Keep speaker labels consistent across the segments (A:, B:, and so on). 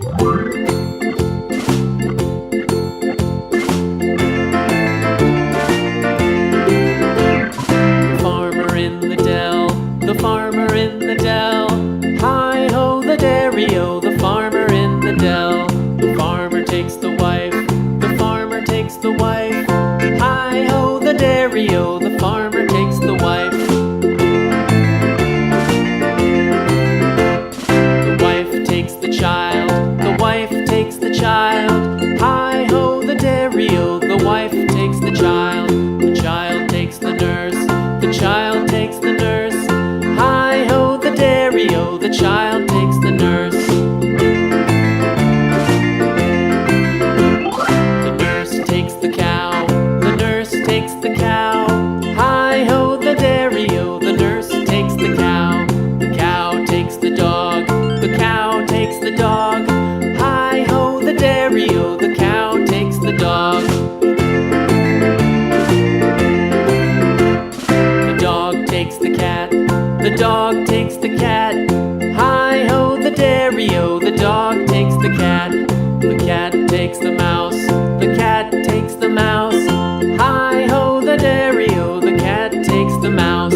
A: Farmer in the dell, the farmer in the dell. Hi-ho the dairy-o, the farmer in the dell. The farmer takes the wife, the farmer takes the wife. Hi-ho the dairy-o, the farmer takes the wife. The wife takes the child, the wife takes the child. Hi-ho the dairy-o, the wife takes the child. The child takes the nurse, the child takes the nurse. Hi-ho the dairy-o, the child takes the nurse. The nurse takes the cow, the nurse takes the cow. Hi-ho the dairy-o, the nurse takes the cow. The cow takes the dog, the cow takes the dog. Hi-ho the dairy-o, the cow takes the dog. The dog takes the cat, the dog takes the cat. Hi-ho the dairy-o, the dog takes the cat. The cat takes the mouse, the cat takes the mouse. Hi-ho the dairy-o, the cat takes the mouse.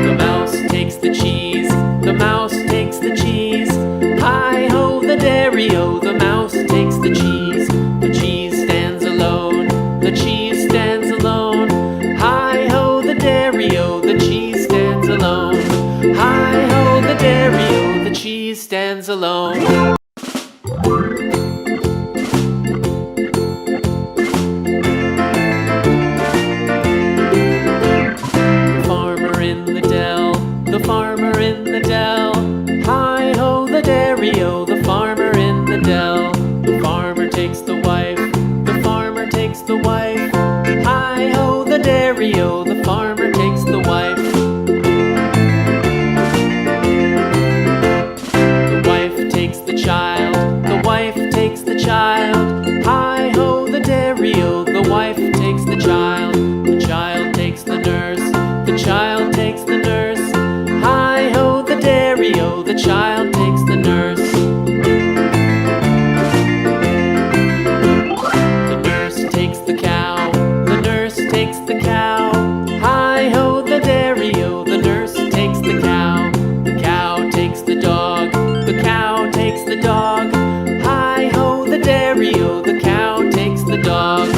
A: The mouse takes the cheese, the mouse takes the cheese. Hi-ho the dairy-o, the mouse takes the cheese. The cheese stands alone, the cheese stands alone. Hi-ho the dairy-o, the cheese stands alone. Hi-ho the dairy-o, the cheese stands alone. The farmer in the dell, the farmer in the dell. Hi-ho the dairy-o, the farmer in the dell. The farmer takes the wife, the farmer takes the wife. Hi-ho the dairy-o, the farmer takes the wife. The wife takes the child, the wife takes the child. Hi-ho the dairy-o, the wife takes the child. The child takes the nurse, the child takes the nurse. Hi-ho the dairy-o, the child takes the nurse. The nurse takes the cow, the nurse takes the cow. Hi-ho the dairy-o, the nurse takes the cow. The cow takes the dog, the cow takes the dog. Hi-ho the dairy-o, the cow takes the dog.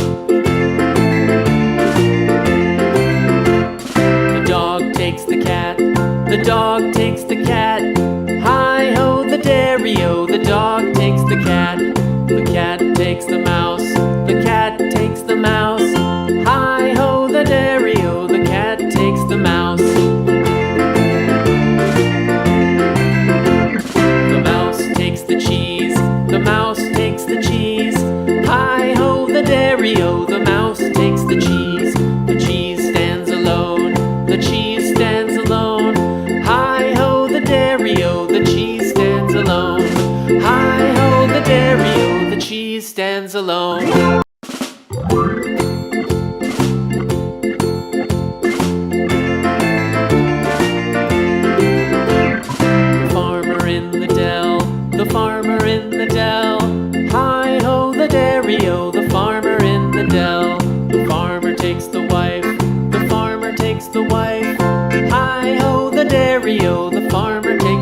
A: The dog takes the cat, the dog takes the cat. Hi-ho the dairy-o, the dog takes the cat. The cat takes the mouse, the cat takes the mouse. Hi-ho the dairy-o, the cat takes the mouse. The mouse takes the cheese, the mouse takes the cheese. Hi-ho the dairy-o, the mouse takes the cheese. The cheese stands alone, the cheese stands alone. Hi-ho the dairy-o, the cheese stands alone. Hi-ho the dairy-o, the cheese stands alone. The farmer in the dell, the farmer in the dell. Hi-ho the dairy-o, the farmer in the dell. The farmer takes the wife, the farmer takes the wife. Hi-ho the dairy-o, the farmer takes